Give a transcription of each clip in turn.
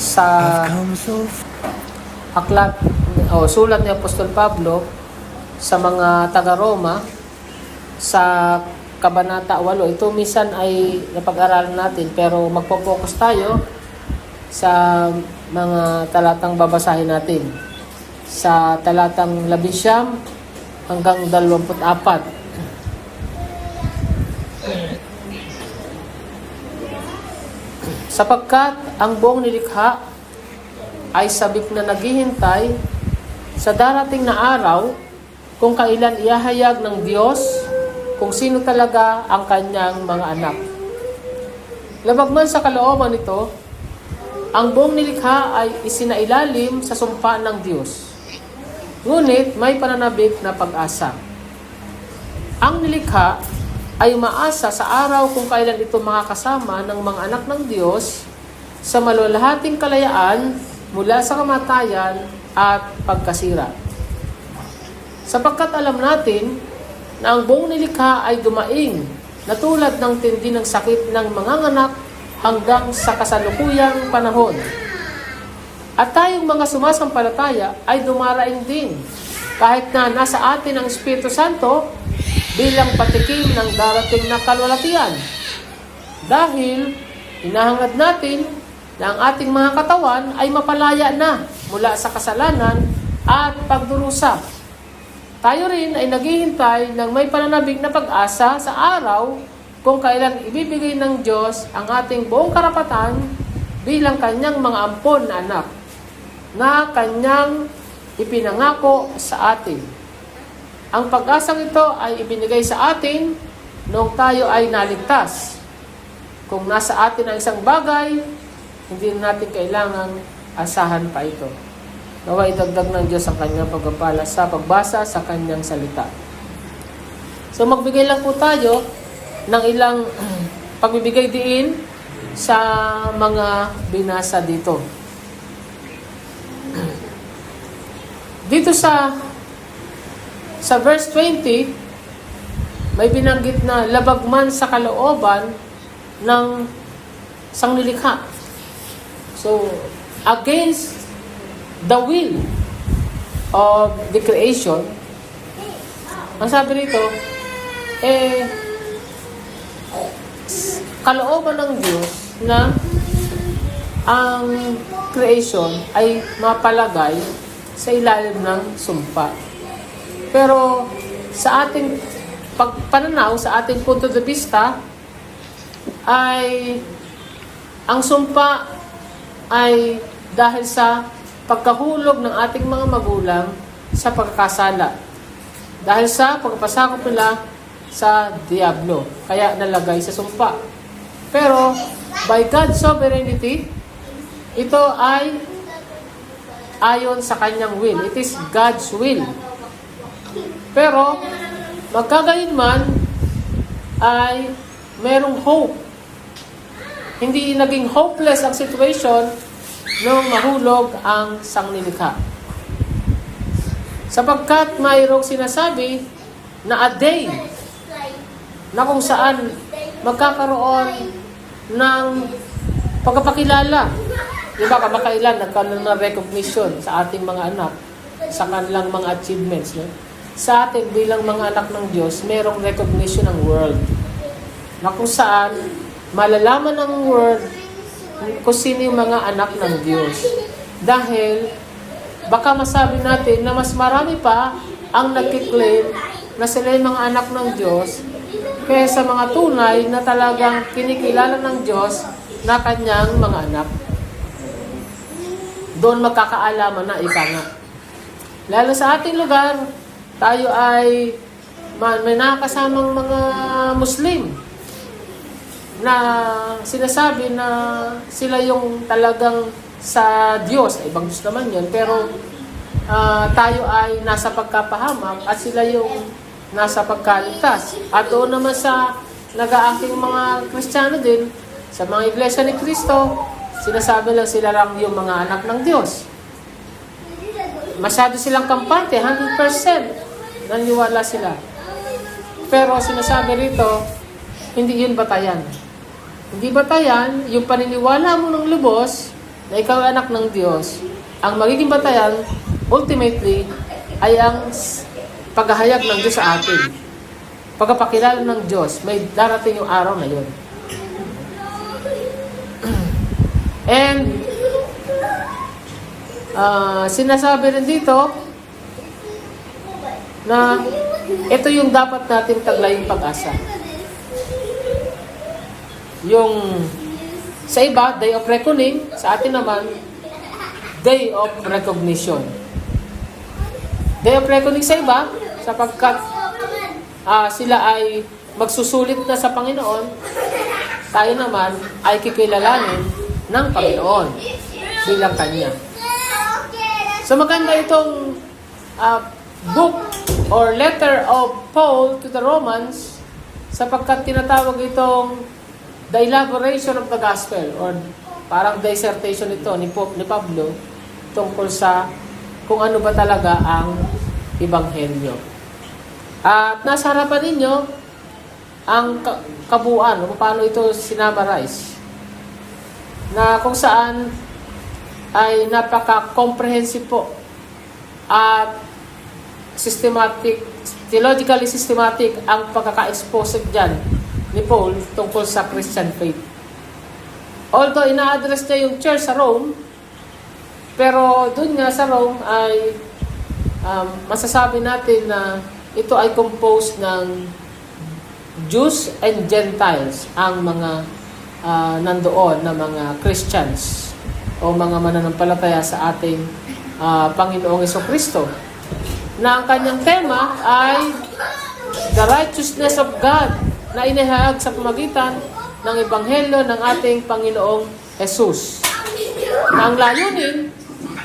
sa sulat ni Apostol Pablo sa mga taga-Roma sa Kabanata 8. Ito minsan ay napag-aralan natin, pero magpo-focus tayo sa mga talatang babasahin natin. Sa talatang 11 hanggang 24. Sapagkat ang buong nilikha ay sabik na naghihintay sa darating na araw kung kailan ihahayag ng Diyos kung sino talaga ang kanyang mga anak. Labag man sa kalooban nito, ang buong nilikha ay isinailalim sa sumpa ng Diyos. Ngunit may pananabik na pag-asa. Ang nilikha ay umaasa sa araw kung kailan ito makakasama ng mga anak ng Diyos sa malulahating kalayaan mula sa kamatayan at pagkasira. Sapagkat alam natin na ang buong nilikha ay dumaing na tulad ng tindi ng sakit ng manganganak hanggang sa kasalukuyang panahon. At tayong mga sumasampalataya ay dumaraing din kahit na nasa atin ang Espiritu Santo bilang patikim ng darating na kalwalatian. Dahil hinahangad natin na ang ating mga katawan ay mapalaya na mula sa kasalanan at pagdurusa. Tayo rin ay naghihintay ng may pananabik na pag-asa sa araw kung kailan ibibigay ng Diyos ang ating buong karapatan bilang kanyang mga ampon na anak na kanyang ipinangako sa atin. Ang pag-asang ito ay ibinigay sa atin noong tayo ay naligtas. Kung nasa atin ang isang bagay, hindi natin kailangang asahan pa ito. Nawa idagdag ng Diyos ang kanyang pagpapala sa pagbasa sa kanyang salita. So magbigay lang po tayo ng ilang pagbibigay diin sa mga binasa dito. Dito sa verse 20, may binanggit na labag man sa kalooban ng sanglilikha. So, against the will of the creation, ang sabi rito, kalooban ng Diyos na ang creation ay mapalagay sa ilalim ng sumpa. Pero sa ating pagpananaw, sa ating punto de vista, ay ang sumpa ay dahil sa pagkahulog ng ating mga magulang sa pagkakasala. Dahil sa pagpasakop nila sa diablo. Kaya nalagay sa sumpa. Pero by God's sovereignty, ito ay ayon sa kanyang will. It is God's will. Pero, magkagayon man, ay merong hope. Hindi naging hopeless ang situation nung mahulog ang sanglilikha. Sapagkat mayroong sinasabi na a day na kung saan magkakaroon ng pagpapakilala. Diba kamakailan nagkaroon ng recognition sa ating mga anak sa kanilang mga achievements. No? Sa atin bilang mga anak ng Diyos, mayroong recognition ng world. Na kung saan malalaman ng world kung sino yung mga anak ng Diyos. Dahil baka masabi natin na mas marami pa ang nagkiklaim na sila yung mga anak ng Diyos kaysa mga tunay na talagang kinikilala ng Diyos na kanyang mga anak. Doon magkakaalaman na ika nga. Lalo sa ating lugar, tayo ay may nakakasamang mga Muslim na sinasabi na sila yung talagang sa Diyos. Ibang Diyos naman yun. Pero tayo ay nasa pagkapahamak at sila yung nasa pagkaligtas. At doon naman sa nag-aaking mga Kristiyano din, sa mga iglesia ni Kristo, sinasabi lang sila lang yung mga anak ng Diyos. Masyado silang kampante, 100% naniwala sila. Pero sinasabi rito, hindi yun batayan. Hindi batayan, yung paniniwala mo ng lubos na ikaw ay anak ng Diyos, ang magiging batayan, ultimately, ay ang paghahayag ng Diyos sa atin. Pagkapakilala ng Diyos, may darating yung araw na yun. And, sinasabi rin dito, na ito yung dapat natin taglaying pag-asa. Yung sa iba, day of reckoning, sa atin naman, day of recognition. Day of reckoning sa iba, sapagkat sila ay magsusulit na sa Panginoon, tayo naman ay kikilalanin ng Panginoon bilang Kanya. So maganda itong book or letter of Paul to the Romans sapagkat tinatawag itong the elaboration of the gospel or parang dissertation ito ni Pablo tungkol sa kung ano ba talaga ang Ebanghelyo. At nasa harapan ninyo ang kabuuan kung paano ito sinamarize na kung saan ay napaka-comprehensive po at theologically systematic ang pagkaka-expose dyan ni Paul tungkol sa Christian faith. Although ina-address niya yung church sa Rome, pero dun nga sa Rome ay masasabi natin na ito ay composed ng Jews and Gentiles, ang mga nandoon na mga Christians o mga mananampalataya sa ating Panginoong Jesucristo. Na ang kanyang tema ay the righteousness of God na inihayag sa pamagitan ng Ebanghelyo ng ating Panginoong Jesus. Na ang layunin,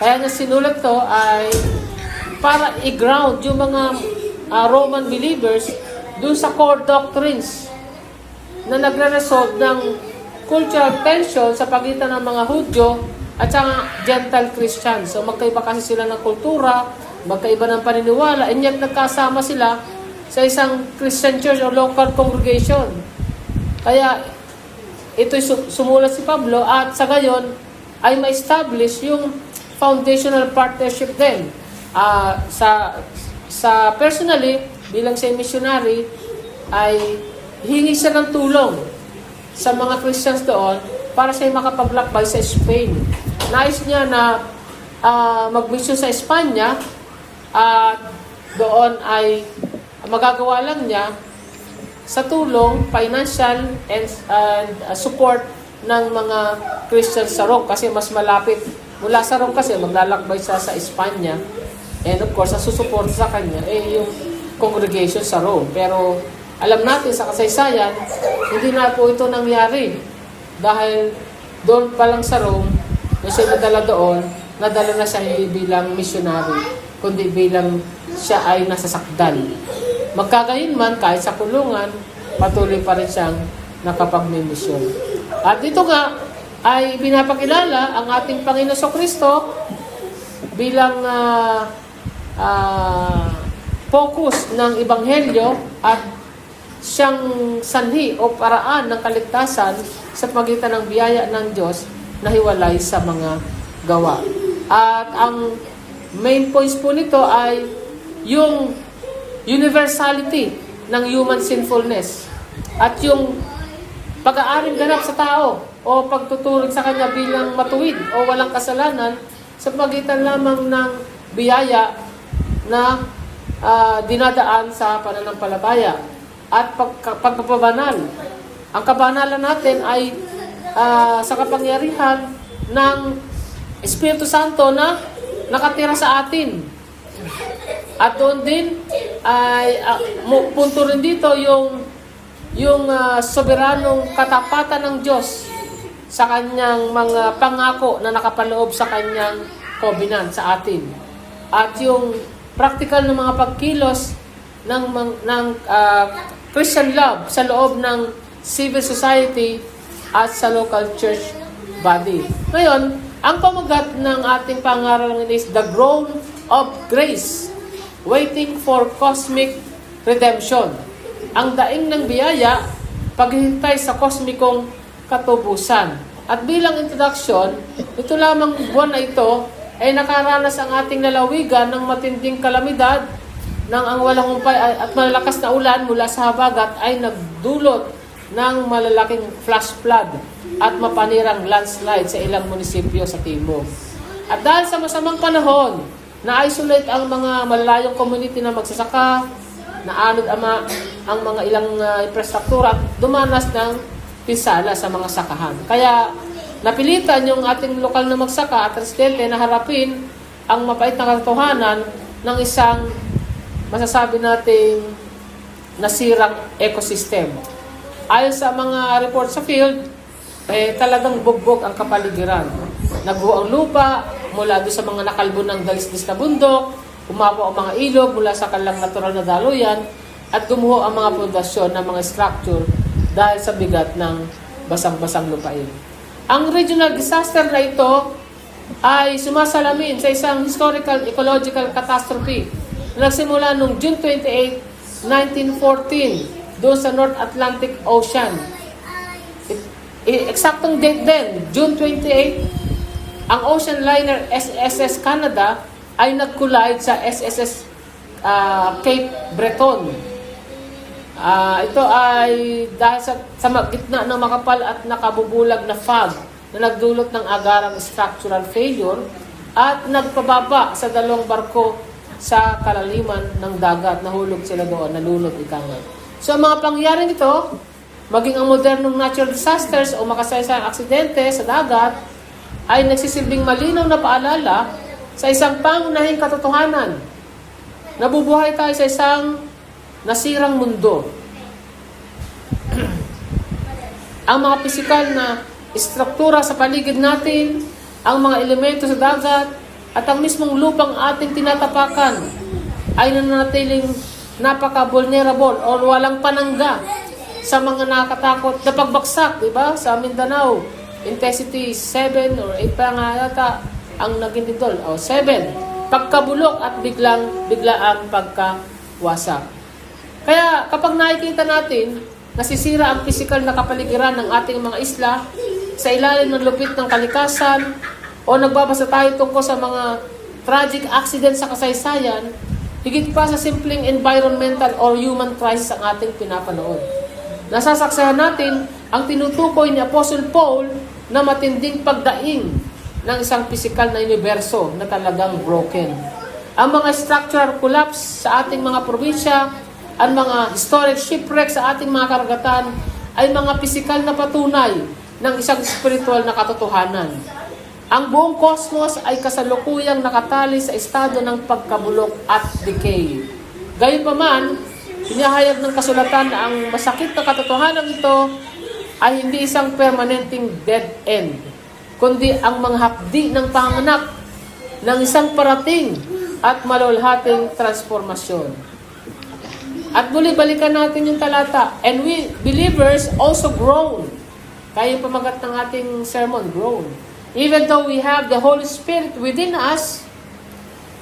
kaya niya sinulat to ay para i-ground yung mga Roman believers dun sa core doctrines na nagre-resolve ng cultural tension sa pagitan ng mga Hudyo at saka Gentile Christians. So magkaiba kasi sila ng kultura, magkaiba ng paniniwala, and yet nagkasama sila sa isang Christian church o local congregation. Kaya ito'y sumulat si Pablo at sa gayon ay ma-establish yung foundational partnership din. Sa personally, bilang sa missionary, ay hingi siya ng tulong sa mga Christians doon para siya makapaglakbay sa Spain. Nais niya na mag-mission sa Espanya at doon ay magagawa lang niya sa tulong, financial and support ng mga Christians sa Rome kasi mas malapit. Mula sa Rome kasi maglalakbay siya sa Espanya and of course, ang susuport sa kanya yung congregation sa Rome. Pero alam natin sa kasaysayan, hindi na po ito nangyari dahil doon pa lang sa Rome, na siya nadala doon, nadala na siya hindi bilang missionary, kundi bilang siya ay nasasakdal. Magkagayon man, kahit sa kulungan, patuloy pa rin siyang nakapagmimisyon. At dito nga, ay pinapakilala ang ating Panginoon Kristo bilang focus ng Ebanghelyo at siyang sanhi o paraan ng kaligtasan sa pagitan ng biyaya ng Diyos na hiwalay sa mga gawa. At ang main points po nito ay yung universality ng human sinfulness at yung pag-aaring ganap sa tao o pagtuturing sa kanya bilang matuwid o walang kasalanan sa pagitan lamang ng biyaya na dinadaan sa pananampalataya at pagpapabanal. Ang kabanalan natin ay sa kapangyarihan ng Espiritu Santo na nakatira sa atin. At doon din ay punto rin dito yung soberanong katapatan ng Diyos sa kanyang mga pangako na nakapaloob sa kanyang covenant sa atin. At yung practical na mga pagkilos ng Christian love sa loob ng civil society at sa local church body. Ngayon, ang pamagat ng ating pangaralan is the throne of grace, waiting for cosmic redemption. Ang daing ng biyaya, paghihintay sa kosmikong katubusan. At bilang introduction, ito lamang buwan na ito ay nakaranas ang ating lalawigan ng matinding kalamidad nang ang walang humpay at malalakas na ulan mula sa habagat ay nagdulot ng malalaking flash flood at mapanirang landslide sa ilang munisipyo sa timog. At dahil sa masamang panahon, na-isolate ang mga malalayong community na magsasaka, naanod ang mga ilang infrastruktura at dumanas ng pinsala sa mga sakahan. Kaya napilitan yung ating lokal na magsaka at residente na harapin ang mapait na katotohanan ng isang masasabi nating nasirang ecosystem. Ayon sa mga report sa field, talagang bugbog ang kapaligiran. Nagbuo ang lupa mula doon sa mga nakalbo ng dalisdis na bundok, umapo ang mga ilog mula sa kanilang natural na daluyan, at gumuho ang mga pundasyon ng mga structure dahil sa bigat ng basang-basang lupain. Ang regional disaster na ito ay sumasalamin sa isang historical ecological catastrophe na nagsimula noong June 28, 1914 doon sa North Atlantic Ocean. Eksaktong date din, June 28, ang ocean liner SSS Canada ay nag-collide sa SSS Cape Breton. Ito ay dahil sa gitna ng makapal at nakabubulag na fog na nagdulot ng agarang structural failure at nagpababa sa dalawang barko sa kalaliman ng dagat. Nahulog sila doon, nalunod ikangan. So ang mga pangyayaring ito, maging ang modernong natural disasters o makasaysayang aksidente sa dagat, ay nagsisilbing malinaw na paalala sa isang pangunahing katotohanan. Nabubuhay tayo sa isang nasirang mundo. Ang mga pisikal na istruktura sa paligid natin, ang mga elemento sa dagat, at ang mismong lupang ating tinatapakan ay nananatiling napaka-vulnerable o walang panangga sa mga nakakatakot na pagbagsak, di ba? Sa Mindanao, intensity 7 or 8 pa nga yata ang naging didol. O 7. Pagkabulok at biglaang pagkawasak. Kaya kapag nakikita natin, nasisira ang pisikal na kapaligiran ng ating mga isla sa ilalim ng lupit ng kalikasan, o nagbabasa tayo tungkol sa mga tragic accident sa kasaysayan, higit pa sa simpleng environmental or human crisis ang ating pinapanood. Nasasaksihan natin ang tinutukoy ni Apostle Paul na matinding pagdaing ng isang pisikal na universo na talagang broken. Ang mga structural collapse sa ating mga probinsya, ang mga historic shipwreck sa ating mga karagatan ay mga pisikal na patunay ng isang spiritual na katotohanan. Ang buong cosmos ay kasalukuyang nakatali sa estado ng pagkabulok at decay. Gayunpaman, inihayag ng kasulatan na ang masakit na katotohanan ito ay hindi isang permanenteng dead end, kundi ang mga hapdi ng panganak ng isang parating at malulhating transformasyon. At muli balikan natin yung talata. And we believers also groan. Kaya yung pamagat ng ating sermon, groan. Even though we have the Holy Spirit within us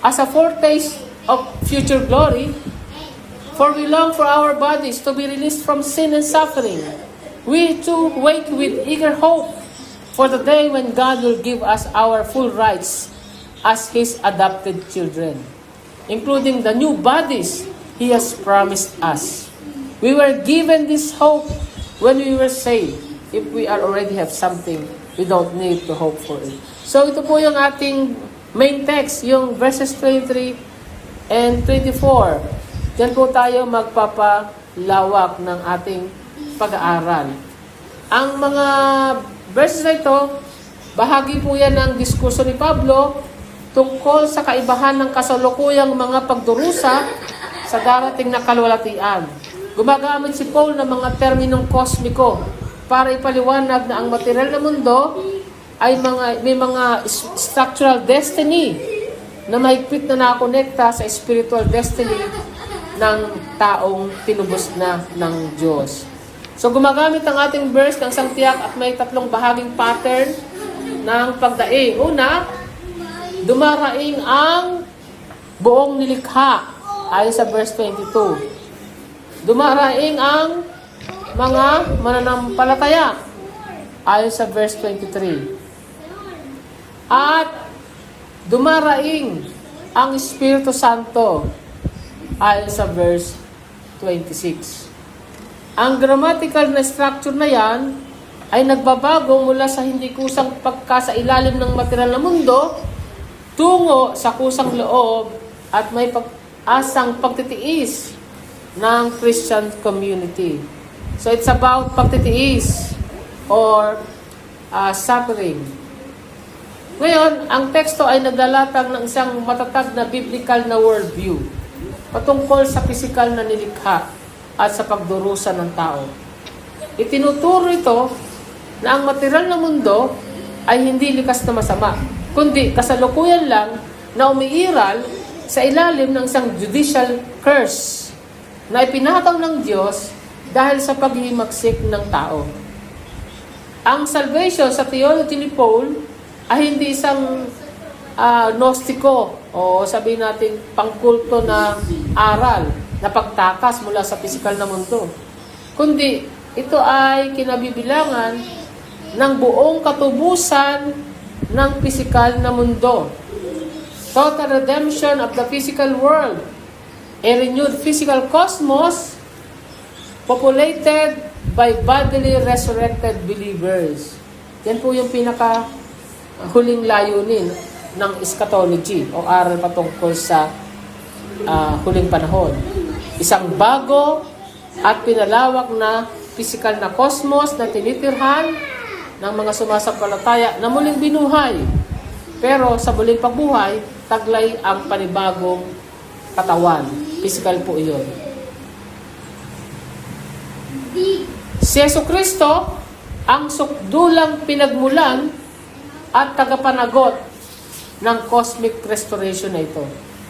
as a foretaste of future glory, for we long for our bodies to be released from sin and suffering. We too wait with eager hope for the day when God will give us our full rights as His adopted children, including the new bodies He has promised us. We were given this hope when we were saved. If we already have something, we don't need to hope for it. So ito po yung ating main text, yung verses 23 and 24. Diyan po tayo magpapalawak ng ating pag-aaral. Ang mga verses na ito, bahagi po yan ng diskurso ni Pablo tungkol sa kaibahan ng kasalukuyang mga pagdurusa sa darating na kalwalatian. Gumagamit si Paul ng mga terminong kosmiko para ipaliwanag na ang material na mundo ay may mga structural destiny na mahigpit na nakakonekta sa spiritual destiny ng taong tinubos na ng Diyos. So gumagamit ang ating verse ng isang tiyak at may tatlong bahaging pattern ng pagdaing. Una, dumaraing ang buong nilikha ayon sa verse 22. Dumaraing ang mga mananampalataya. ayon sa verse 23. At dumaraing ang Espiritu Santo ayon sa verse 26. Ang grammatical na structure na yan ay nagbabago mula sa hindi kusang pagkasailalim ng material na mundo tungo sa kusang loob at may pag-asang pagtitiis ng Christian community. So it's about pagtitiis or suffering. Ngayon, ang teksto ay naglalatag ng isang matatag na biblical na worldview patungkol sa pisikal na nilikha at sa pagdurusa ng tao. Itinuturo ito na ang material na mundo ay hindi likas na masama, kundi kasalukuyan lang na umiiral sa ilalim ng isang judicial curse na ipinataw ng Diyos dahil sa paghihimagsik ng tao. Ang salvation sa theology ni Paul ay hindi isang gnostiko o sabihin natin pangkulto na aral na pagtakas mula sa pisikal na mundo. Kundi ito ay kinabibilangan ng buong katubusan ng pisikal na mundo. Total redemption of the physical world. A renewed physical cosmos populated by bodily resurrected believers. Yan po yung pinaka huling layunin ng eschatology o aral patungkol sa huling panahon. Isang bago at pinalawak na physical na cosmos na tinitirhan ng mga sumasampalataya na muling binuhay. Pero sa muling pagbuhay, taglay ang panibagong katawan. Physical po iyon. Si Jesucristo, ang sukdulang pinagmulan at tagapanagot ng cosmic restoration na ito.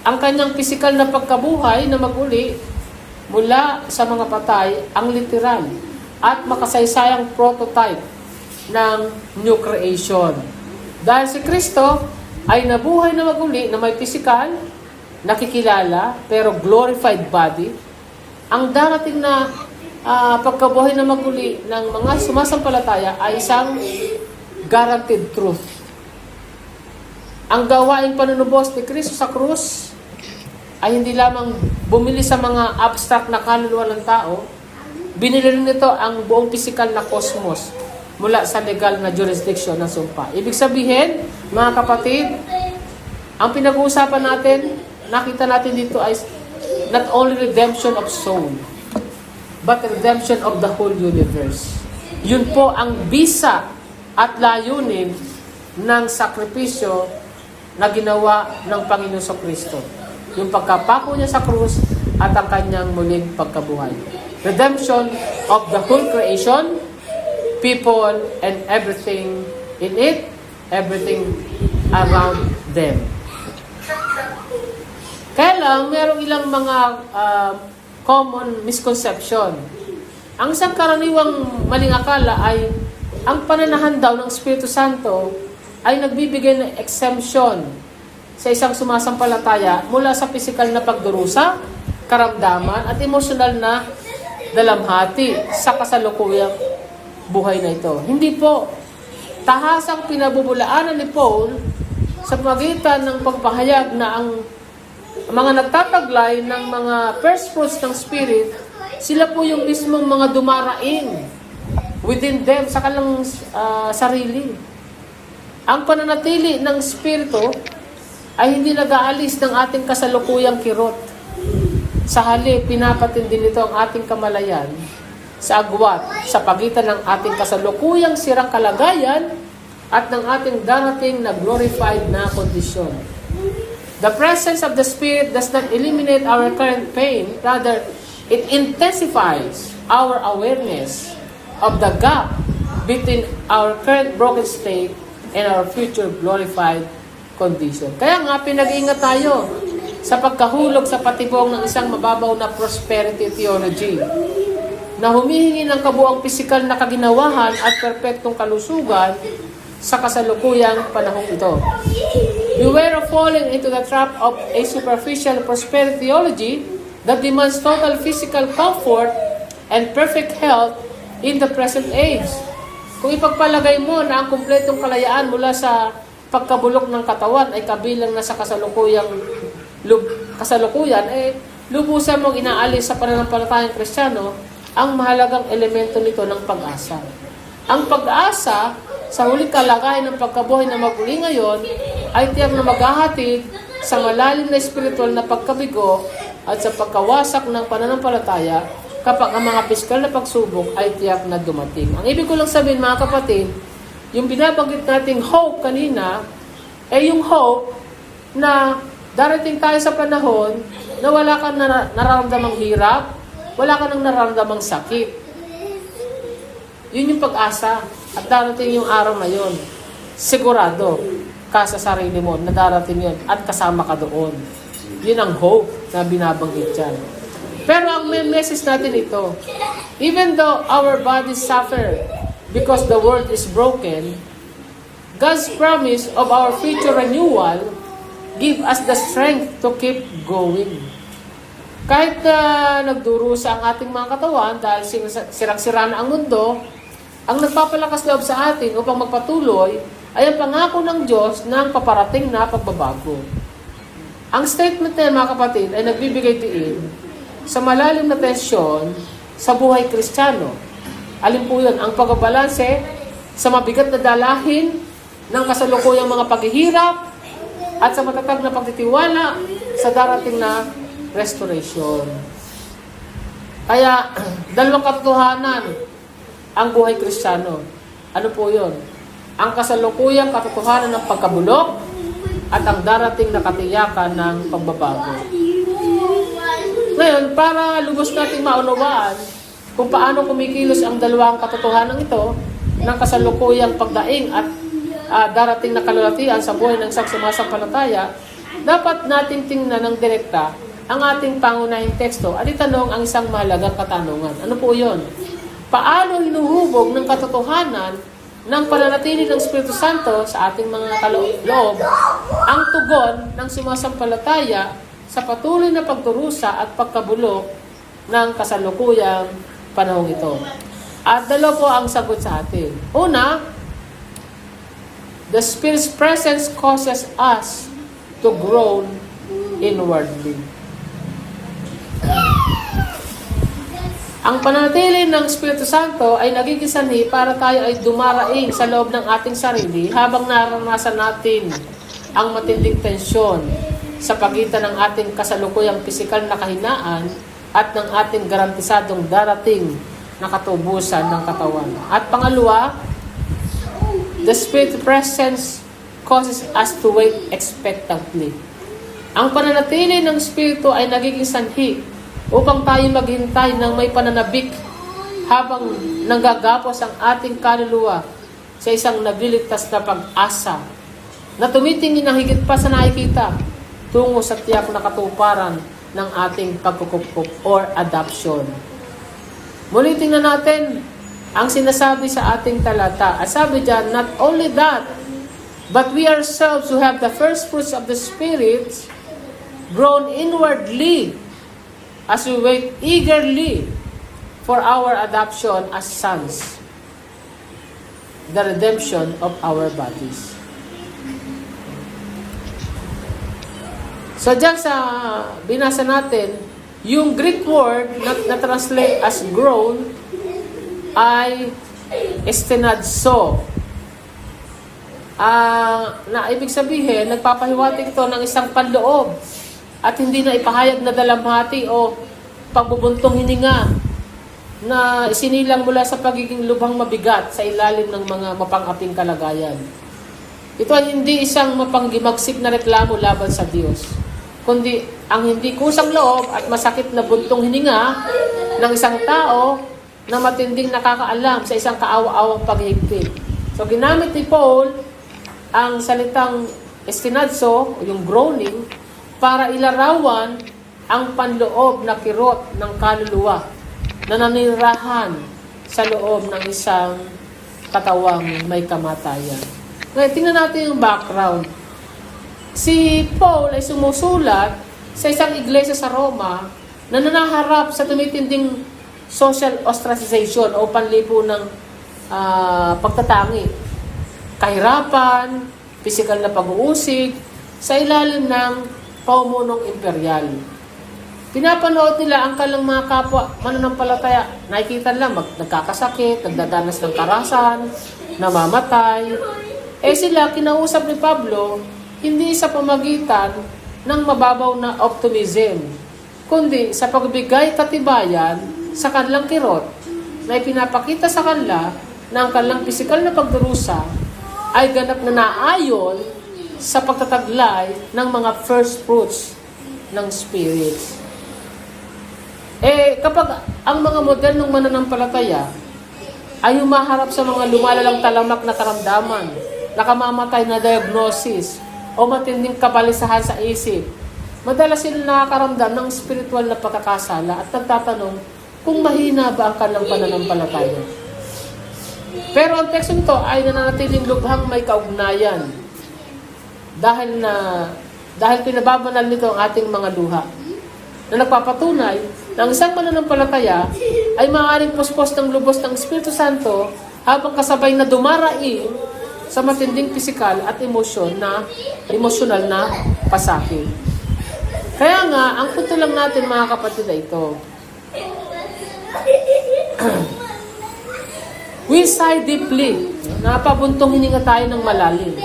Ang kanyang pisikal na pagkabuhay na maguli mula sa mga patay ang literal at makasaysayang prototype ng new creation. Dahil si Kristo ay nabuhay na maguli na may pisikal, nakikilala, pero glorified body, ang darating na pagkabuhay na maguli ng mga sumasampalataya ay isang guaranteed truth. Ang gawaing panunubos ni Kristo sa krus ay hindi lamang bumili sa mga abstract na kaluluwa ng tao, binili rin nito ang buong pisikal na cosmos mula sa legal na jurisdiction ng sumpa. Ibig sabihin, mga kapatid, ang pinag-uusapan natin, nakita natin dito ay not only redemption of soul, but redemption of the whole universe. Yun po ang bisa at layunin ng sakripisyo na ginawa ng Panginoon sa Kristo. Yung pagkapako niya sa krus at ang kanyang muling pagkabuhay. Redemption of the whole creation, people, and everything in it, everything around them. Kaya lang, merong ilang mga common misconception. Ang isang karaniwang maling akala ay ang pananahan daw ng Espiritu Santo ay nagbibigay ng exemption sa isang sumasampalataya mula sa pisikal na pagdurusa, karamdaman, at emosyonal na dalamhati sa kasalukuyang buhay na ito. Hindi po. Tahasang pinabubulaanan ni Paul sa pagitan ng pagpahayag na ang mga nagtataglay ng mga first fruits ng Spirit, sila po yung mismong mga dumaraing within them sa kanilang sarili. Ang pananatili ng Espiritu ay hindi nag-aalis ng ating kasalukuyang kirot. Sa halip, pinapatindi nito ang ating kamalayan sa agwat sa pagitan ng ating kasalukuyang sirang kalagayan at ng ating darating na glorified na kondisyon. The presence of the Spirit does not eliminate our current pain, rather, it intensifies our awareness of the gap between our current broken state and our future glorified condition. Kaya nga, pinag-iingat tayo sa pagkahulog sa patibong ng isang mababaw na prosperity theology na humihingi ng kabuang pisikal na kaginawahan at perpektong kalusugan sa kasalukuyang panahong ito. Beware of falling into the trap of a superficial prosperity theology that demands total physical comfort and perfect health in the present age. Kung ipagpalagay mo na ang kumpletong kalayaan mula sa pagkabulok ng katawan ay kabilang na sa kasalukuyan, lubusan mong inaalis sa pananampalatayang Kristiyano ang mahalagang elemento nito ng pag-asa. Ang pag-asa sa huling kalagayan ng pagkabuhay na maguli ngayon ay tiyak na maghahatid sa malalim na espiritual na pagkabigo at sa pagkawasak ng pananampalataya kapag ang mga pisikal na pagsubok ay tiyak na dumating. Ang ibig ko lang sabihin, mga kapatid, yung binabanggit nating hope kanina, ay yung hope na darating tayo sa panahon na wala kang nararamdamang hirap, wala kang nararamdamang sakit. Yun yung pag-asa. At darating yung araw na yun. Sigurado ka sa sarili mo na darating yun at kasama ka doon. Yun ang hope na binabanggit dyan. Pero ang main message natin ito, even though our bodies suffer because the world is broken, God's promise of our future renewal give us the strength to keep going. Kahit na nagdurusa ang ating mga katawan dahil sirang-sira na ang mundo, ang nagpapalakas loob sa atin upang magpatuloy ay ang pangako ng Diyos ng paparating na pagbabago. Ang statement na yan, mga kapatid, ay nagbibigay diin sa malalim na tensyon sa buhay Kristiyano. Alin po yun? Ang pagbabalanse sa mabigat na dalahin ng kasalukuyang mga paghihirap at sa matatag na pagtitiwala sa darating na restoration. Kaya, dalawang katotohanan ang buhay Kristiyano. Ano po yun? Ang kasalukuyang katotohanan ng pagkabulok at ang darating na katiyakan ng pagbabago. Ngayon, para lubos nating maunawaan kung paano kumikilos ang dalawang katotohanan ito ng kasalukuyang pagdaing at darating na kalulatian sa buhay ng sumasampalataya, dapat natin tingnan ng direkta ang ating pangunahing teksto at itanong ang isang mahalagang katanungan. Ano po yun? Paano hinuhubog ng katotohanan ng pananatili ng Espiritu Santo sa ating mga kaloob ang tugon ng sumasampalataya sa patuloy na pagdurusa at pagkabulok ng kasalukuyang panahong ito. At dalawa po ang sagot sa atin. Una, the Spirit's presence causes us to grow inwardly. Ang pananatili ng Espiritu Santo ay nagiging sanhi para tayo ay dumaraing sa loob ng ating sarili habang naranasan natin ang matinding tensyon sa pagitan ng ating kasalukuyang pisikal na kahinaan at ng ating garantisadong darating na katubusan ng katawan. At pangalawa, the Spirit's presence causes us to wait expectantly. Ang pananatili ng Espiritu ay nagiging sanhi upang tayo maghintay ng may pananabik habang nanggagapos ang ating kaluluwa sa isang nagliligtas na pag-asa na tumitingin ng higit pa sa nakikita tungo sa tiyak na katuparan ng ating pagkukup or adoption. Muli tingnan natin ang sinasabi sa ating talata. At sabi dyan, not only that, but we ourselves who have the first fruits of the Spirit grown inwardly as we wait eagerly for our adoption as sons, the redemption of our bodies. So dyan sa binasa natin, yung Greek word na translate as grown ay estenadso. Na ibig sabihin, nagpapahiwatig ito ng isang panloob at hindi na ipahayag na dalamhati o pagbubuntong hininga na isinilang mula sa pagiging lubhang mabigat sa ilalim ng mga mapang-aping kalagayan. Ito ay hindi isang mapanggimagsik na reklamo laban sa Diyos, kundi ang hindi kusang loob at masakit na buntong hininga ng isang tao na matinding nakakaalam sa isang kaawa-awang paghihigpit. So ginamit ni Paul ang salitang estinadso, yung groaning, para ilarawan ang panloob na kirot ng kaluluwa na nanirahan sa loob ng isang katawang may kamatayan. Ngayon, tingnan natin yung background. Si Paul ay sumusulat sa isang iglesia sa Roma na nanaharap sa tumitinding social ostracization o panlipunang pagtatangi, kahirapan, pisikal na pag-uusig, sa ilalim ng pamumunong imperial. Pinapanood nila ang kanilang mga kapwa mananampalataya. Nakikita nila nagkakasakit, nagdadanas ng karasan, namamatay. Sila, kinausap ni Pablo, hindi sa pamagitan ng mababaw na optimism, kundi sa pagbigay katibayan sa kanilang kirot na ipinapakita sa kanila na ang kanilang pisikal na pagdurusa ay ganap na naayon sa pagtataglay ng mga first fruits ng spirits. Kapag ang mga modernong mananampalataya ay humaharap sa mga lumalalang talamak na karamdaman, nakamamatay na diagnosis, o matinding kabalisahan sa isip, madalas sila nakakaramdam ng spiritual na pagkakasala at nagtatanong kung mahina ba ang kanilang pananampalataya. Pero ang tekstong ito ay nananatiling lubhang may kaugnayan dahil pinababanal nito ang ating mga luha na nagpapatunay na ang isang mananampalataya ay maaaring puspos ng lubos ng Espiritu Santo habang kasabay na dumaraing sa matinding pisikal at emosyonal na pasakit. Kaya nga, ang punto lang natin mga kapatid ay ito. We sigh deeply. Napabuntong hininga tayo ng malalim.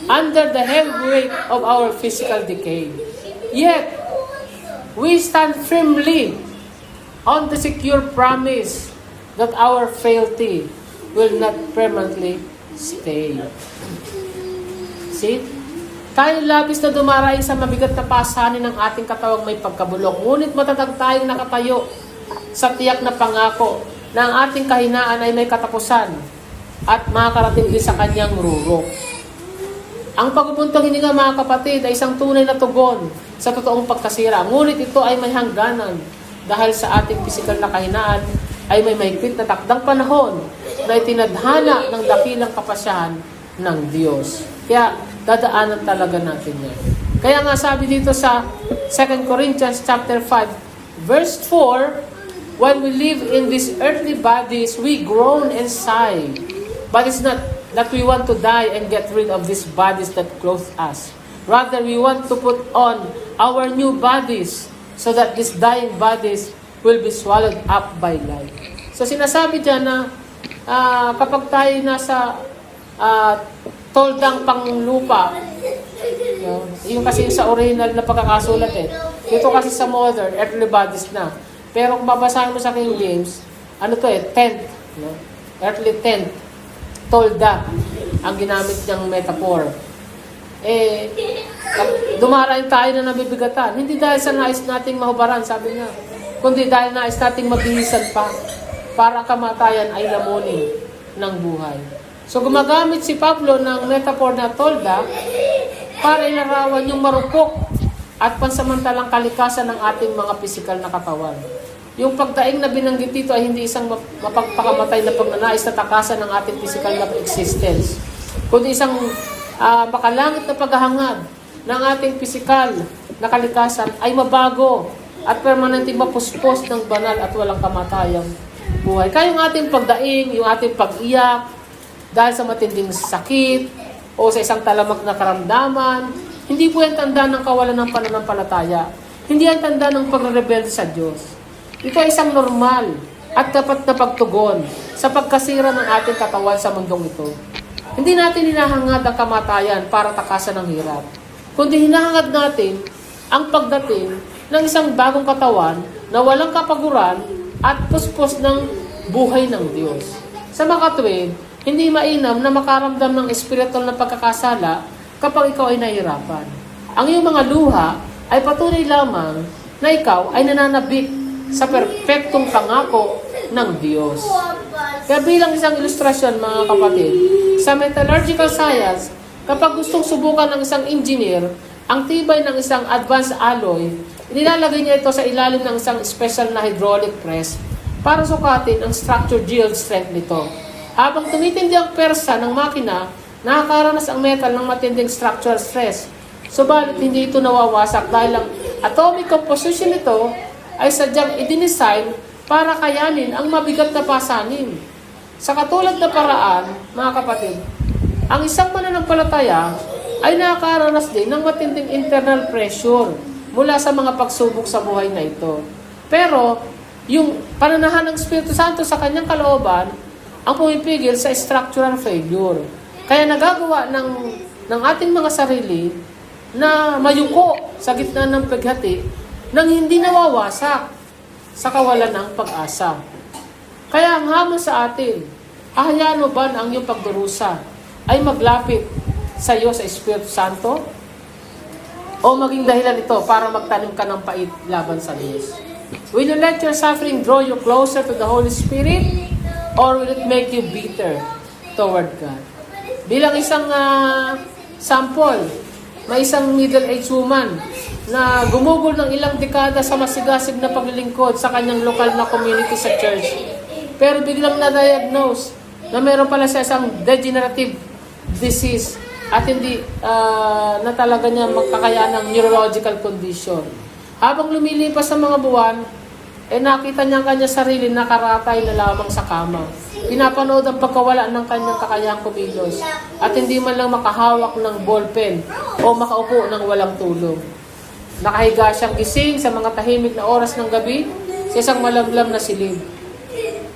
Under the heavy weight of our physical decay. Yet, we stand firmly on the secure promise that our frailty will not permanently stay. See? Tayo labis na dumaraing sa mabigat na pasanin ng ating katawang may pagkabulok. Ngunit matatag tayong nakatayo sa tiyak na pangako na ang ating kahinaan ay may katapusan at makakarating din sa kanyang rurok. Ang pagpupuntang hininga mga kapatid ay isang tunay na tugon sa totoong pagkasira. Ngunit ito ay may hangganan dahil sa ating pisikal na kahinaan ay may mahigpit na takdang panahon na itinadhana ng dakilang kapasyahan ng Diyos. Kaya dadaanan talaga natin yan. Kaya nga sabi dito sa 2 Corinthians chapter 5, verse 4, when we live in these earthly bodies, we groan and sigh. But it's not that we want to die and get rid of these bodies that clothe us. Rather, we want to put on our new bodies so that these dying bodies will be swallowed up by life. So sinasabi dyan na kapag tayo nasa toldang panglupa, yung kasi sa original na pagkakasulat dito kasi sa modern, earthly bodies na. Pero kung babasahin mo sa King James, tent, earthly tent, tolda, ang ginamit niyang metaphor. Dumaraing tayo na nabibigatan. Hindi dahil sa nais nating mahubaran, sabi niya, kundi dahil nais nating mabihisan pa para kamatayan ay lamunin ng buhay. So gumagamit si Pablo ng metaphor na tolda para ilarawan yung marupok at pansamantalang kalikasan ng ating mga pisikal na katawan. Yung pagdaing na binanggit dito ay hindi isang mapagpakamatay na pagnanais na takasan ng ating pisikal na existence, kundi isang makalangit na paghahangad ng ating pisikal na kalikasan ay mabago at permanenteng mapuspos ng banal at walang kamatayang buhay. Kaya yung ating pagdaing, yung ating pag-iyak, dahil sa matinding sakit o sa isang talamak na karamdaman, hindi po yan tanda ng kawalan ng pananampalataya. Hindi yan tanda ng pagrebelde sa Diyos. Ito ay isang normal at dapat na pagtugon sa pagkasira ng ating katawan sa mundong ito. Hindi natin hinahangad ang kamatayan para takasan ng hirap, kundi hinahangad natin ang pagdating ng isang bagong katawan na walang kapaguran at puspos ng buhay ng Diyos. Sa makatwid, hindi mainam na makaramdam ng espiritual na pagkakasala kapag ikaw ay nahihirapan. Ang iyong mga luha ay patunay lamang na ikaw ay nananabik sa perpektong pangako ng Diyos. Kaya bilang isang ilustrasyon mga kapatid, sa metallurgical science, kapag gustong subukan ng isang engineer ang tibay ng isang advanced alloy, nilalagay niya ito sa ilalim ng isang special na hydraulic press para sukatin ang structure yield strength nito. Habang tumitindi ang persa ng makina, nakakaranas ang metal ng matinding structural stress. Subalit hindi ito nawawasak dahil ang atomic composition nito ay sadyang i-design para kayanin ang mabigat na pasanin. Sa katulad na paraan, mga kapatid, ang isang mananampalataya ay nakakaranas din ng matinding internal pressure mula sa mga pagsubok sa buhay na ito. Pero, yung pananahan ng Espiritu Santo sa kanyang kalooban, ang pumipigil sa structural failure. Kaya nagagawa ng ating mga sarili na mayuko sa gitna ng paghati nang hindi nawawasak sa kawalan ng pag-asa. Kaya ang hamon sa atin, ahayaan mo ba na ang iyong pagdurusa ay maglapit sa iyo sa Espiritu Santo? O maging dahilan ito para magtanim ka ng pait laban sa Diyos? Will you let your suffering draw you closer to the Holy Spirit? Or will it make you bitter toward God? Bilang isang sample, may isang middle-aged woman na gumugol ng ilang dekada sa masigasig na paglilingkod sa kanyang lokal na community sa church. Pero biglang na-diagnose na meron pala siya isang degenerative disease at hindi na talaga niya magkakaya ng neurological condition. Habang lumilipas sa mga buwan, nakita niya ang kanyang sarili nakaratay na lamang sa kama. Pinapanood ang pagkawala ng kanyang kakayahang kumilos at hindi man lang makahawak ng ballpen o makaupo ng walang tulong. Nakahiga siyang gising sa mga tahimik na oras ng gabi sa isang malamlam na silid.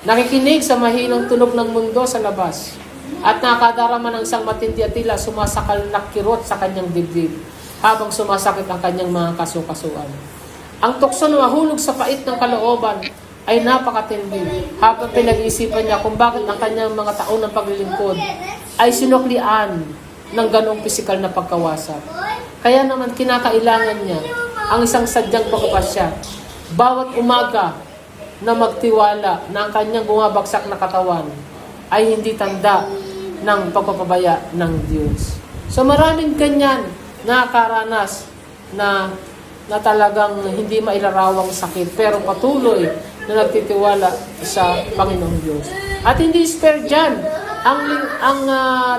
Nakikinig sa mahinang tunog ng mundo sa labas at nakadarama ng isang matindi at tila sumasakal na kirot sa kanyang dibdib habang sumasakit ang kanyang mga kasukasuan. Ang tukso na mahulog sa pait ng kalooban ay napakatindi habang pinag-iisipan niya kung bakit ang kanyang mga taon ng paglilingkod ay sinuklian ng ganong pisikal na pagkawasak. Kaya naman kinakailangan niya ang isang sadyang pagpapasya. Bawat umaga na magtiwala na ang kanyang bumabagsak na katawan ay hindi tanda ng pagpapabaya ng Diyos. So maraming ganyan nakakaranas na talagang hindi mailarawang sakit pero patuloy na nagtitiwala sa Panginoong Diyos. At hindi spare dyan ang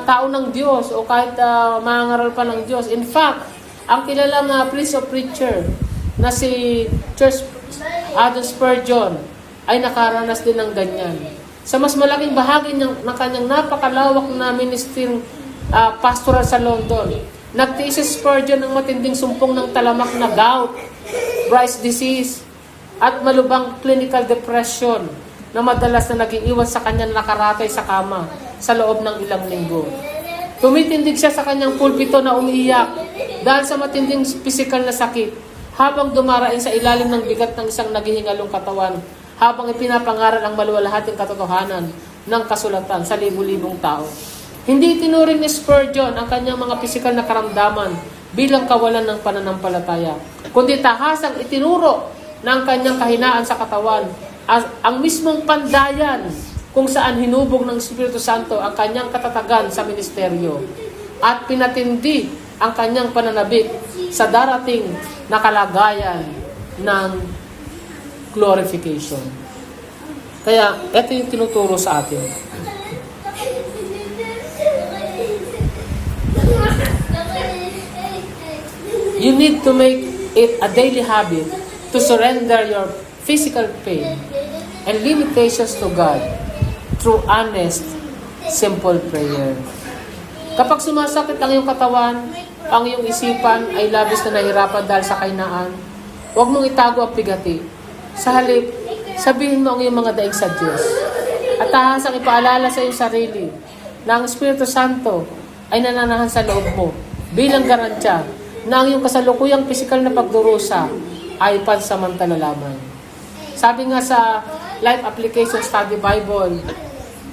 tao ng Diyos o kahit mangaral pa ng Diyos. In fact, ang kilalang Prince of Preacher na si Charles Spurgeon ay nakaranas din ng ganyan. Sa mas malaking bahagi ng kanyang napakalawak na ministering pastoral sa London, nagtiis si Spurgeon ng matinding sumpong ng talamak na gout, Brice disease, at malubhang clinical depression na madalas na nag-iiwan sa kanyang nakaratay sa kama sa loob ng ilang linggo. Tumitindig siya sa kanyang pulpito na umiiyak dahil sa matinding pisikal na sakit habang dumaraing sa ilalim ng bigat ng isang naghihingalong katawan habang ipinapangaral ang maluwalhating katotohanan ng kasulatan sa libu-libong tao. Hindi tinuring ni Spurgeon ang kanyang mga pisikal na karamdaman bilang kawalan ng pananampalataya, kundi tahasang itinuro ng kanyang kahinaan sa katawan as ang mismong pandayan kung saan hinubog ng Espiritu Santo ang kanyang katatagan sa ministeryo at pinatindi ang kanyang pananabik sa darating na kalagayan ng glorification. Kaya ito yung tinuturo sa atin. You need to make it a daily habit to surrender your physical pain and limitations to God through honest, simple prayer. Kapag sumasakit ang iyong katawan, ang iyong isipan ay labis na nahirapan dahil sa kahinaan, huwag mong itago ang pigati. Sa halip, sabihin mo ang iyong mga daig sa Diyos. At tahasang ipaalala sa iyong sarili na ang Espiritu Santo ay nananahan sa loob mo bilang garantya na ang iyong kasalukuyang pisikal na pagdurusa ay pansamantala lamang. Sabi nga sa Life Application Study Bible,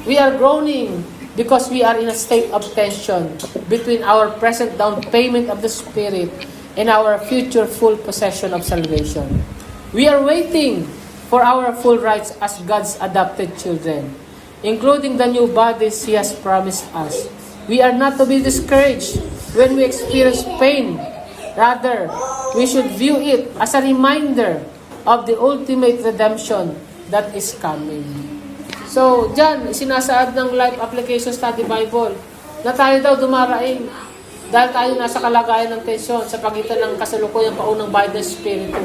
we are groaning because we are in a state of tension between our present down payment of the Spirit and our future full possession of salvation. We are waiting for our full rights as God's adopted children, including the new bodies He has promised us. We are not to be discouraged when we experience pain. Rather, we should view it as a reminder of the ultimate redemption that is coming. So, dyan, sinasaad ng Life Application Study Bible na tayo daw dumaraing dahil tayo nasa kalagayan ng tensyon sa pagitan ng kasalukuyang paunang bayad ng Espiritu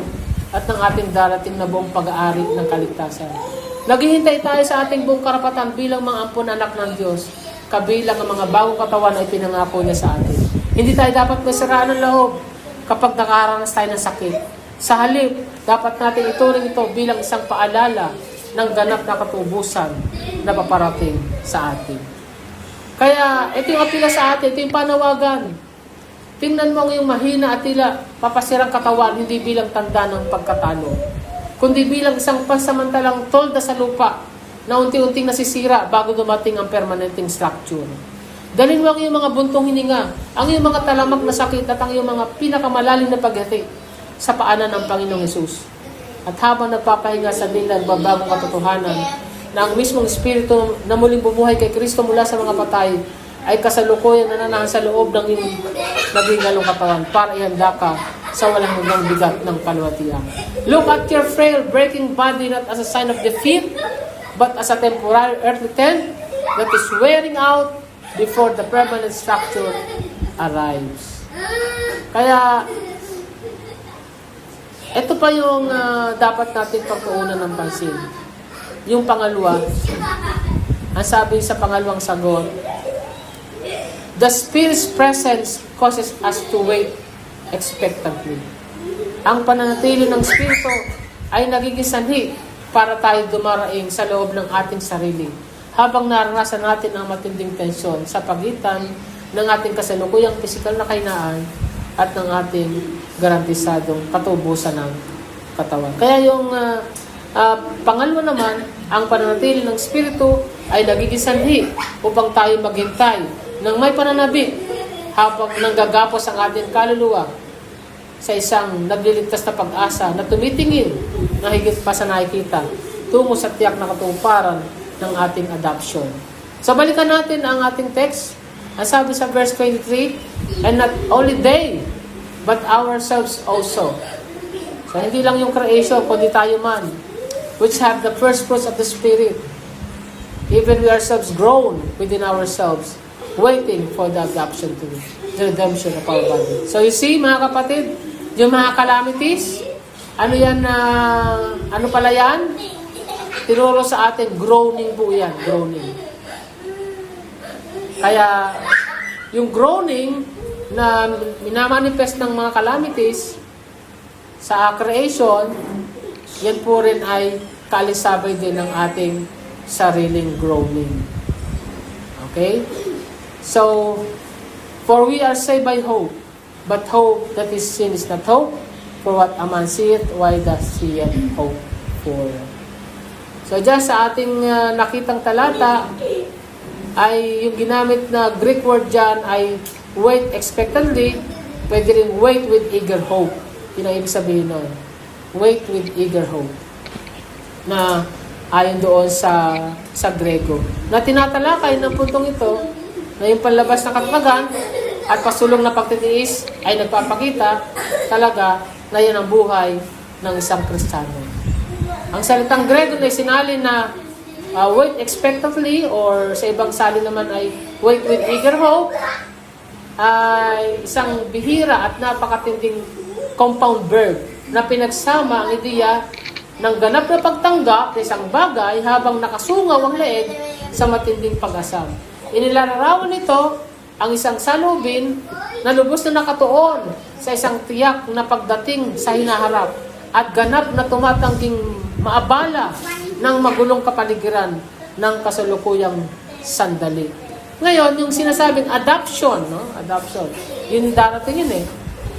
at ng ating darating na buong pag-aari ng kaligtasan. Naghihintay tayo sa ating buong karapatan bilang mga ampon anak ng Diyos, kabilang ang mga bagong katawan na ipinangako niya sa atin. Hindi tayo dapat masiraan ng loob kapag nakaranas tayo ng sakit. Sa halip, dapat natin ituring ito bilang isang paalala ng ganap na katubusan na paparating sa atin. Kaya ito yung apila sa atin, ito yung panawagan. Tingnan mo ang iyong mahina at tila papasirang katawan, hindi bilang tanda ng pagkatalo, kundi bilang isang pansamantalang tolda sa lupa na unti-unting nasisira bago dumating ang permanenteng structure. Dalhin mo ang iyong mga buntong hininga, ang iyong mga talamak na sakit at ang iyong mga pinakamalalim na paghati sa paanan ng Panginoong Hesus. At habang nagpapahinga sa nila ang babagong katotohanan na ang mismong Espiritu na muling bumuhay kay Kristo mula sa mga patay ay kasalukuyan nananahan sa loob ng iyong naging katawan para ihanda ka sa walang hanggang bigat ng kalwatian. Look at your frail, breaking body not as a sign of defeat, but as a temporary earthly tent that is wearing out before the permanent structure arrives. Kaya, ito pa yung dapat natin pagtuunan ng pansin. Yung pangalawa, ang sabi sa pangalawang sagot, the Spirit's presence causes us to wait expectantly. Ang pananatili ng Espiritu ay nagiging sanhi para tayo dumaraing sa loob ng ating sarili habang naranasan natin ang matinding tensyon sa pagitan ng ating kasalukuyang pisikal na kahinaan at ng ating garantisadong katubusan ng katawan. Kaya yung pangalawa naman, ang pananatili ng Espiritu ay nagiging sanhi upang tayo maghintay nang may pananabik habang nanggagapos ang ating kaluluwa sa isang nagliligtas na pag-asa na tumitingin na higit pa sa nakikita tungo sa tiyak na katuparan ng ating adoption. So balikan natin ang ating text. Ang sabi sa verse 23, and not only they, but ourselves also. So hindi lang yung creation, kundi tayo man, which have the first fruits of the Spirit, even we ourselves grown within ourselves, waiting for the adoption to the redemption of our body. So you see, mga kapatid, yung mga calamities, ano yan ano pala yan? Tinuro sa atin, groaning po yan, groaning. Kaya, yung groaning na minamanifest ng mga calamities sa creation, yan po rin ay kalisabay din ng ating sariling groaning. Okay? So, for we are saved by hope, but hope that is seen is not hope, for what a man seeth, why does he yet hope for? So, dyan sa ating nakitang talata, ay yung ginamit na Greek word dyan ay wait expectantly, pwede rin wait with eager hope. Yun ang ibig sabihin nun. Wait with eager hope. Na ayon doon sa Grego. Na tinatalakay ng puntong ito, na yung panlabas na katmagan at pasulong na pagtitiis ay nagpapakita talaga na yan ang buhay ng isang Kristiyano. Ang salitang Grego na isinalin na wait expectantly or sa ibang salin naman ay wait with eager hope ay isang bihira at napakatinding compound verb na pinagsama ang ideya ng ganap na pagtanggap ng isang bagay habang nakasungaw ang leeg sa matinding pag-asam. Inilalarawan nito ang isang salubin na lubos na nakatuon sa isang tiyak na pagdating sa hinaharap at ganap na tumatangging maabala ng magulong kapaligiran ng kasalukuyang sandali. Ngayon, yung sinasabing adoption, no? Adoption. Yun darating yun eh.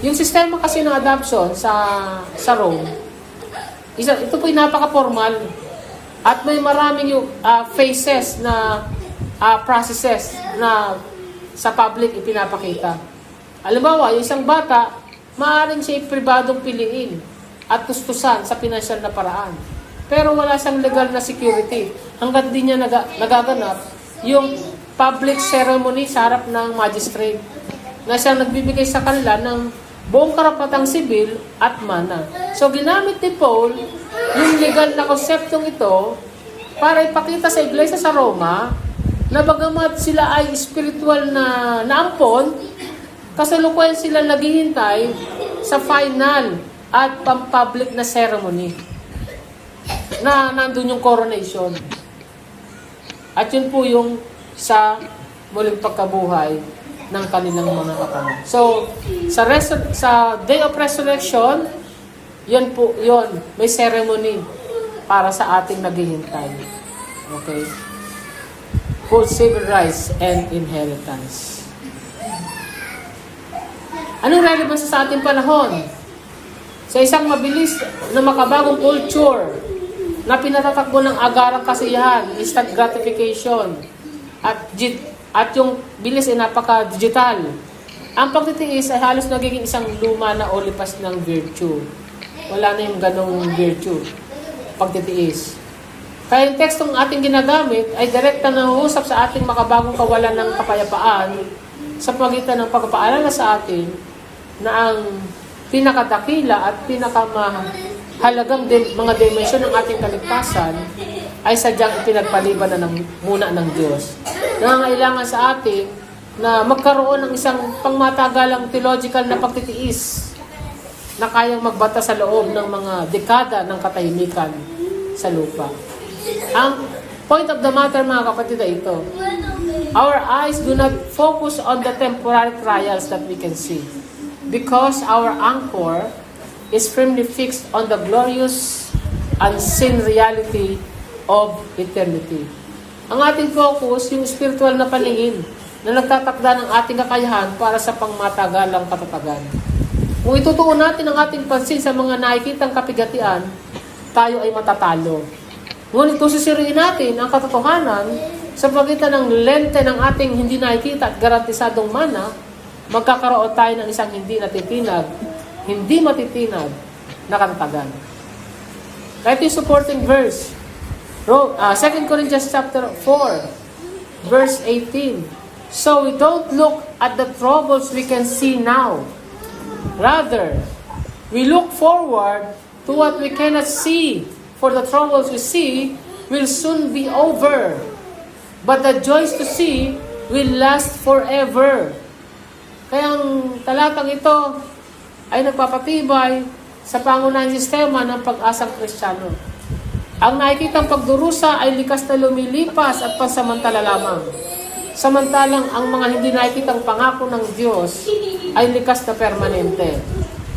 Yung sistema kasi ng adoption sa Rome, ito po'y napaka-formal at may maraming yung phases na processes na sa public ipinapakita. Halimbawa, yung isang bata, maaaring siya pribadong piliin at tustusan sa pinansyal na paraan. Pero wala siyang legal na security. Hanggat di niya nagaganap yung public ceremony sa harap ng magistrate na siya nagbibigay sa kanila ng buong karapatang sibil at mana. So, ginamit ni Paul yung legal na konseptong ito para ipakita sa iglesia sa Roma na bagamat sila ay spiritual na naampon, kasalukuyan sila naghihintay sa final at pang-public na ceremony. na nandun yung coronation. At yun po yung sa muling pagkabuhay ng kanilang mga kapatid. So, sa Day of Resurrection, yun po, yun, may ceremony para sa ating naghihintay. Okay? Full civil rights and inheritance. Anong relevance sa ating panahon? Sa isang mabilis na makabagong culture na pinatatakbo ng agarang kasiyahan, instant gratification, at yung bilis ay napaka-digital. Ang pagtitiis ay halos nagiging isang luma na o lipas ng virtue. Wala na yung ganong virtue, pagtitiis. Kaya yung tekstong ating ginagamit ay direkta na huusap sa ating makabagong kawalan ng kapayapaan sa pagitan ng pagpapaalala sa atin na ang pinakadakila at pinakamahalagang mga dimensyon ng ating kaligtasan ay sadyang ipinagpaliban na muna ng Diyos. Nangangailangan sa atin na magkaroon ng isang pangmatagalang theological na pagtitiis na kayang magbata sa loob ng mga dekada ng katahimikan sa lupa. Ang point of the matter, mga kapatid, ay ito. Our eyes do not focus on the temporary trials that we can see because our anchor is firmly fixed on the glorious, unseen reality of eternity. Ang ating focus, yung spiritual na paningin na nagtatakda ng ating kakayahan para sa pangmatagalang katatagan. Kung itutuon natin ang ating pansin sa mga nakikitang kapigatian, tayo ay matatalo. Ngunit kung susuriin natin ang katotohanan sa pagitan ng lente ng ating hindi nakikita at garantisadong mana, magkakaroon tayo ng isang hindi matitinag na katatagan. Kahit yung supporting verse, 2 Corinthians chapter 4, verse 18. So we don't look at the troubles we can see now. Rather, we look forward to what we cannot see. For the troubles we see will soon be over. But the joys to see will last forever. Kaya ang talatang ito ay nagpapatibay sa pangunahing sistema ng pag-asang Kristiyano. Ang nakikitang pagdurusa ay likas na lumilipas at pansamantala lamang. Samantalang ang mga hindi nakikitang pangako ng Diyos ay likas na permanente,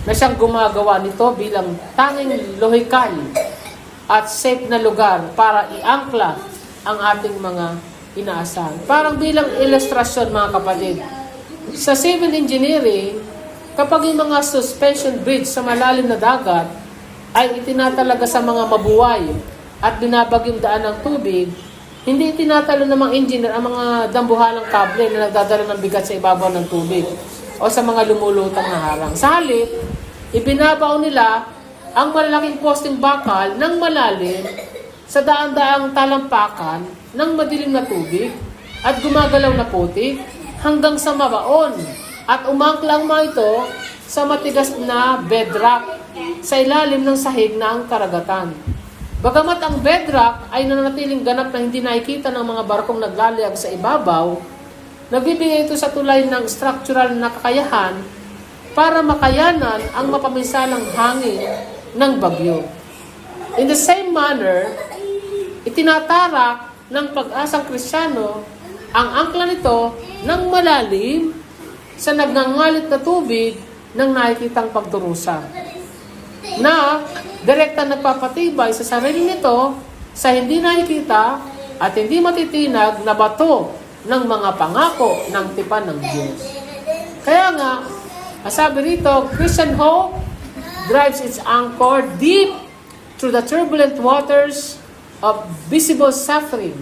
na siyang gumagawa nito bilang tanging lohikal at safe na lugar para iangkla ang ating mga inaasahan. Parang bilang ilustrasyon, mga kapatid, sa civil engineering, kapag yung mga suspension bridge sa malalim na dagat ay itinatalaga sa mga mabuway at binabagyong daan ng tubig, hindi itinatalo ng mga engineer ang mga dambuhalang kable na nagdadala ng bigat sa ibabaw ng tubig o sa mga lumulutang na harang. Sa halip, ibinabaw nila ang malalaking posting bakal ng malalim sa daan-daang talampakan ng madilim na tubig at gumagalaw na putik hanggang sa mabaon at umangklang mga ito sa matigas na bedrock sa ilalim ng sahig na ang karagatan. Bagamat ang bedrock ay nananatiling ganap na hindi nakikita ng mga barkong naglalayag sa ibabaw, nagbibigay ito sa tulay ng structural na kakayahan para makayanan ang mapaminsalang hangin ng bagyo. In the same manner, itinatarak ng pag-asang Kristiyano ang angkla nito ng malalim sa nagngangalit na tubig ng nakikitang pagdurusa, na direkta nagpapatibay sa sarili nito sa hindi nakikita at hindi matitinag na bato ng mga pangako ng tipan ng Diyos. Kaya nga, sabi rito, Christian hope drives its anchor deep through the turbulent waters of visible suffering,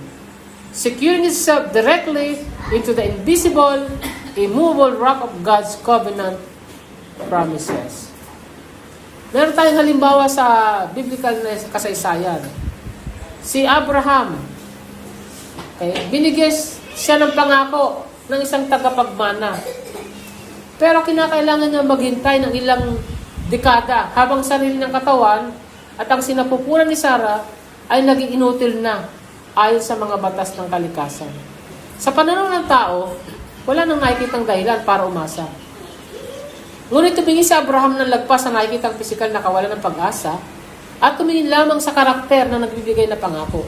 securing itself directly into the invisible, immovable rock of God's covenant promises. Meron tayong halimbawa sa biblical na kasaysayan. Si Abraham, binigyan siya ng pangako ng isang tagapagmana. Pero kinakailangan niya maghintay ng ilang dekada habang sarili ng katawan at ang sinapupunan ni Sarah ay naging inutil na ayon sa mga batas ng kalikasan. Sa pananaw ng tao, wala nang nakikitang dahilan para umasa. Ngunit tumingi si Abraham ng lagpas sa nakikitang pisikal na kawalan ng pag-asa at tumingin lamang sa karakter na nagbibigay na pangako.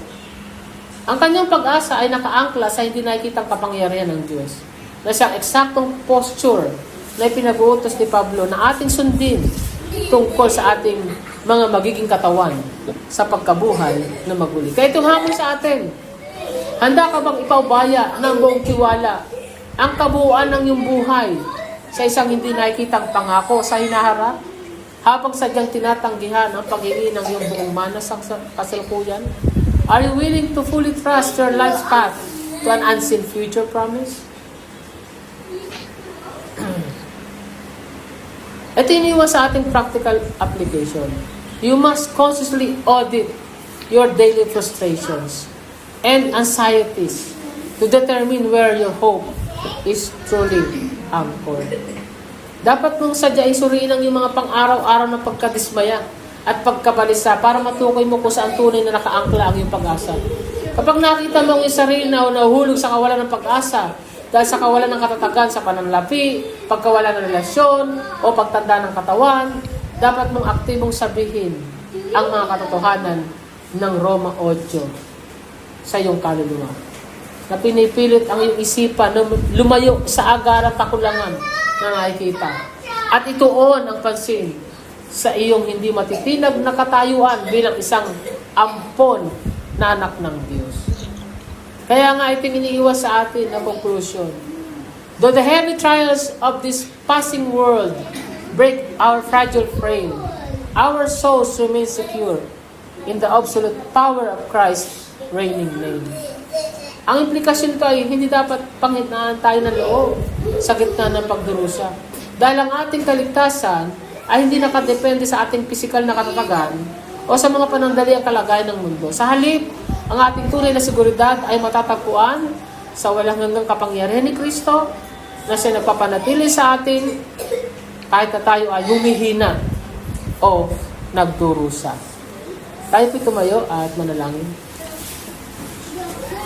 Ang kanyang pag-asa ay nakaangkla sa hindi nakikitang kapangyarihan ng Diyos, na siyang eksaktong posture na ipinag-uutos ni Pablo na ating sundin tungkol sa ating mga magiging katawan sa pagkabuhay na maguli. Kaya itong hamon sa atin, handa ka bang ipaubaya ng buong tiwala ang kabuuan ng iyong buhay sa isang hindi nakikitang pangako sa hinaharap, habang sadyang tinatanggihan ang pag-iwi ng iyong buong manas sa kasalukuyan? Are you willing to fully trust your life's path to an unseen future promise? Ito iniwan sa ating practical application. You must consciously audit your daily frustrations and anxieties to determine where your hope is truly anchored. Dapat mong sadyain suriin ang iyong mga pang-araw-araw na pagkadismaya at pagkabalisa para matukoy mo kung saan tunay na nakaangkla ang iyong pag-asa. Kapag nakita mo ang iyong sarili na nahuhulog sa kawalan ng pag-asa dahil sa kawalan ng katatagan sa pananalapi, pagkawalan ng relasyon, o pagtanda ng katawan, dapat mong aktibong sabihin ang mga katotohanan ng Roma 8 sa iyong kaluluwa, na pinipilit ang iyong isipan na lumayo sa agarang kakulangan na nakikita at ituon ang pansin sa iyong hindi matitinag na katayuan bilang isang ampon na anak ng Diyos. Kaya nga iting iniiwas sa atin ang conclusion. Though the heavy trials of this passing world break our fragile frame, our souls remain secure in the absolute power of Christ's reigning name. Ang implikasyon ito ay hindi dapat panghinaan tayo ng loob sa gitna ng pagdurusa. Dahil ang ating kaligtasan ay hindi nakadepende sa ating pisikal na katatagan o sa mga panandaliang kalagayan ng mundo. Sa halip, ang ating tunay na seguridad ay matatagpuan sa walang hanggang kapangyarihan ni Kristo na siya nagpapanatili sa atin kahit na tayo ay humihina o nagdurusa. Tayo po tumayo at manalangin.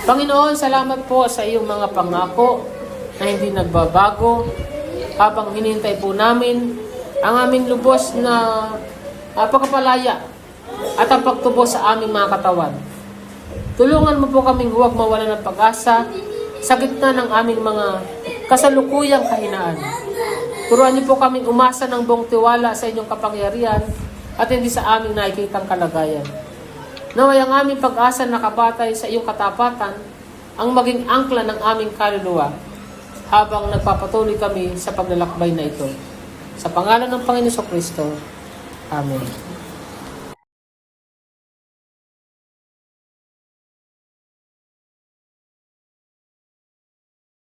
Panginoon, salamat po sa iyong mga pangako na hindi nagbabago habang hinihintay po namin ang aming lubos na pagkapalaya at ang pagtubo sa aming mga katawan. Tulungan mo po kaming huwag mawalan ng pag-asa sa gitna ng aming mga kasalukuyang kahinaan. Turuan niyo po kaming umasa ng buong tiwala sa inyong kapangyarihan at hindi sa aming nakikitang kalagayan. Naway ang aming pag-asa na nakabatay sa iyong katapatan ang maging angkla ng aming kaluluwa habang nagpapatuloy kami sa paglalakbay na ito. Sa pangalan ng Panginoon Kristo. Amen.